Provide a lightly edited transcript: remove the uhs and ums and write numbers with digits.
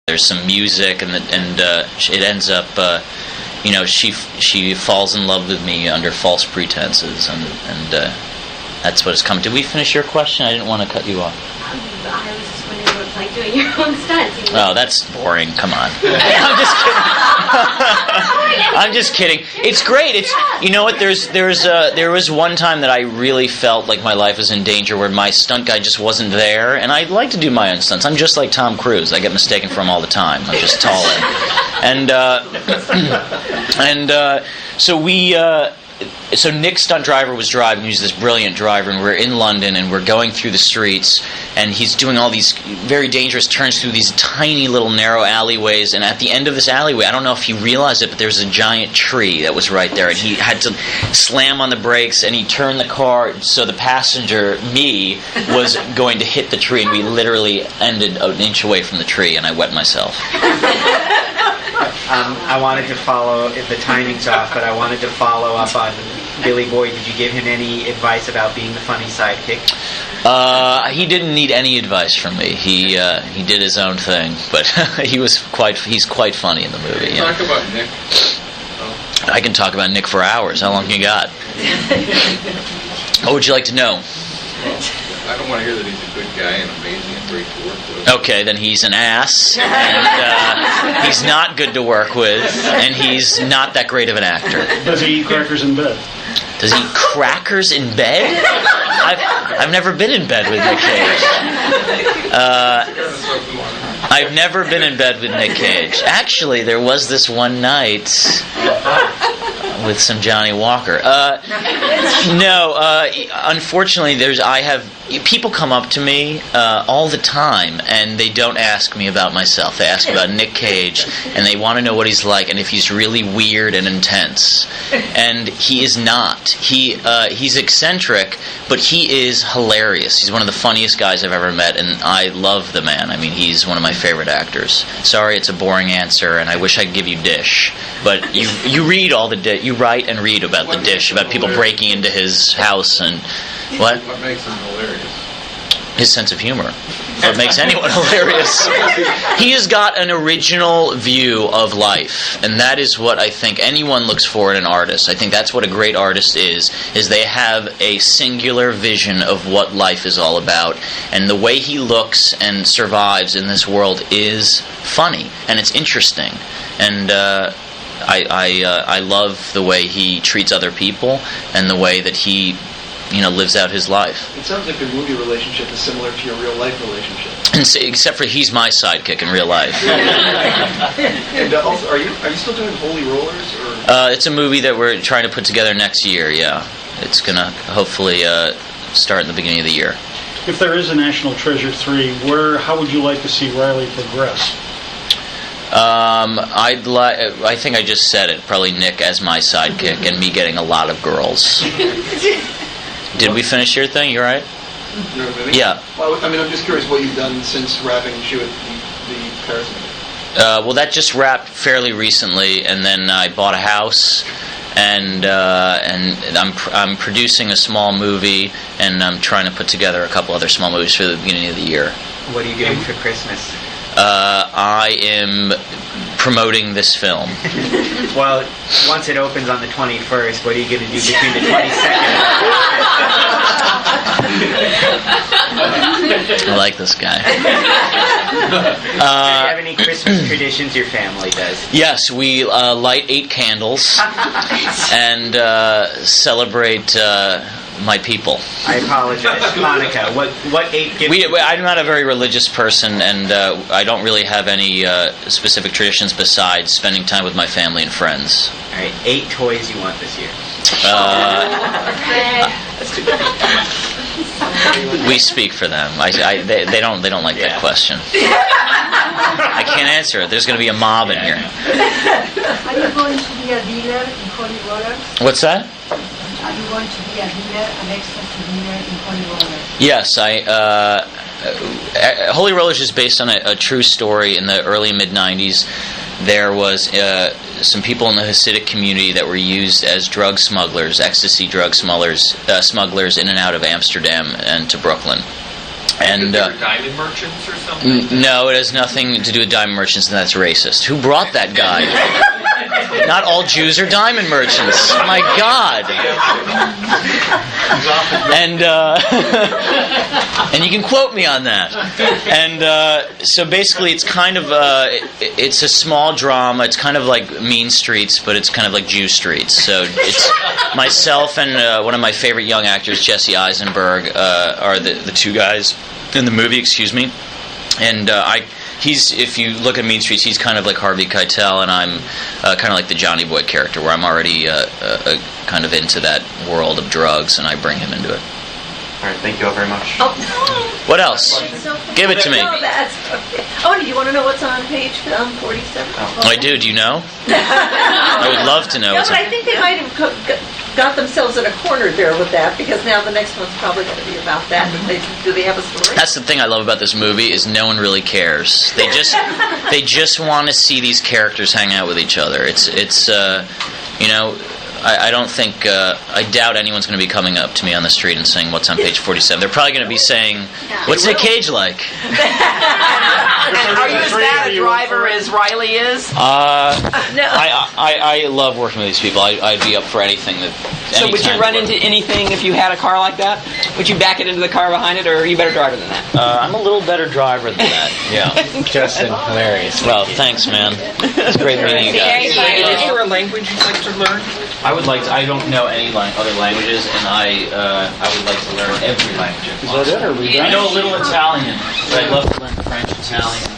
There's some music, and it ends up, she falls in love with me under false pretenses, and that's what it's come to. Did we finish your question? I didn't want to cut you off. I was just wondering what it's like doing your own stunts. Oh, that's boring. Come on. I'm just kidding. I'm just kidding. It's great. It's, you know what? There was one time that I really felt like my life was in danger, where my stunt guy just wasn't there, and I'd like to do my own stunts. I'm just like Tom Cruise. I get mistaken for him all the time. I'm just taller. So Nick's stunt driver was driving. He's this brilliant driver, and we're in London, and we're going through the streets, and he's doing all these very dangerous turns through these tiny little narrow alleyways, and at the end of this alleyway, I don't know if he realized it, but there was a giant tree that was right there, and he had to slam on the brakes, and he turned the car so the passenger, me, was going to hit the tree, and we literally ended an inch away from the tree, and I wet myself. I wanted to follow, the timing's off, but I wanted to follow up on Billy Boyd. Did you give him any advice about being the funny sidekick? He didn't need any advice from me. He did his own thing, but he's quite funny in the movie. Yeah. Talk about Nick. I can talk about Nick for hours. How long you got? What would you like to know? I don't want to hear that he's a good guy and amazing and great to work with. Okay, then he's an ass, and he's not good to work with, and he's not that great of an actor. Does he eat crackers in bed? Does he eat crackers in bed? I've never been in bed with Nick Cage. I've never been in bed with Nick Cage. Actually, there was this one night with some Johnny Walker. Unfortunately, people come up to me all the time, and they don't ask me about myself. They ask about Nick Cage, and they want to know what he's like and if he's really weird and intense. And he is not. He's eccentric, but he is hilarious. He's one of the funniest guys I've ever met, and I love the man. I mean, he's one of my favorite actors. Sorry, it's a boring answer, and I wish I could give you Dish. But you read all the Dish. You write and read about the Dish, about people breaking into his house and what? What makes him hilarious? His sense of humor. What makes anyone hilarious. He has got an original view of life, and that is what I think anyone looks for in an artist. I think that's what a great artist is they have a singular vision of what life is all about, and the way he looks and survives in this world is funny, and it's interesting, and I love the way he treats other people and the way that he lives out his life. It sounds like the movie relationship is similar to your real life relationship. Except for he's my sidekick in real life. And also, are you still doing Holy Rollers? Or? It's a movie that we're trying to put together next year. Yeah, it's gonna hopefully start in the beginning of the year. If there is a National Treasure 3, how would you like to see Riley progress? I think I just said it. Probably Nick as my sidekick and me getting a lot of girls. Did we finish your thing? You all right? You know what I mean? Yeah. Well, I mean, I'm just curious what you've done since wrapping shoot the Paris movie. Well, that just wrapped fairly recently, and then I bought a house, and I'm producing a small movie, and I'm trying to put together a couple other small movies for the beginning of the year. What are you doing for Christmas? I am promoting this film. Well, once it opens on the 21st, what are you going to do between the 22nd I like this guy. do you have any Christmas traditions your family does? Yes, we light 8 candles and celebrate my people. I apologize. Hanukkah. What 8 gifts? I'm not a very religious person, and I don't really have any specific traditions besides spending time with my family and friends. All right, 8 toys you want this year. We speak for them. They don't like that question. I can't answer it. There's going to be a mob in here. Are you going to be a dealer in Holy Rollers? What's that? Are you going to be a dealer, an ecstasy dealer in Holy Rollers? Yes, Holy Rollers is based on a true story. In the early mid-'90s, there was some people in the Hasidic community that were used as drug smugglers, ecstasy drug smugglers in and out of Amsterdam and to Brooklyn. And diamond merchants or something? no, it has nothing to do with diamond merchants, and that's racist. Who brought that guy? Not all Jews are diamond merchants. My God. And and you can quote me on that. And so basically, it's kind of it's a small drama. It's kind of like Mean Streets, but it's kind of like Jew Streets. So it's myself and one of my favorite young actors, Jesse Eisenberg, are the two guys in the movie. Excuse me. And he's, if you look at Mean Streets, he's kind of like Harvey Keitel, and I'm kind of like the Johnny Boy character, where I'm already kind of into that world of drugs, and I bring him into it. All right, thank you all very much. Oh, What else? Give it to me. no, that's okay. Oh, do you want to know what's on page 47? Oh, I do. Do you know? I would love to know. No, what's but on- I think they might have got themselves in a corner there with that, because now the next one's probably going to be about that. Do they have a story? That's the thing I love about this movie is no one really cares. They just want to see these characters hang out with each other. It's you know. I don't think, I doubt anyone's going to be coming up to me on the street and saying, what's on page 47? They're probably going to be saying, what's Nick Cage like? And are you as bad a driver as Riley is? No. I love working with these people. I'd be up for anything. So would you run into anything if you had a car like that? Would you back it into the car behind it, or are you a better driver than that? I'm a little better driver than that, yeah. Justin, hilarious. Well, thanks, man. It's great meeting you guys. Is there a language you'd like to learn? I would like to, I don't know any other languages, and I would like to learn every language. Is that it, or are we done? I know a little Italian, but I'd love to learn French, Italian.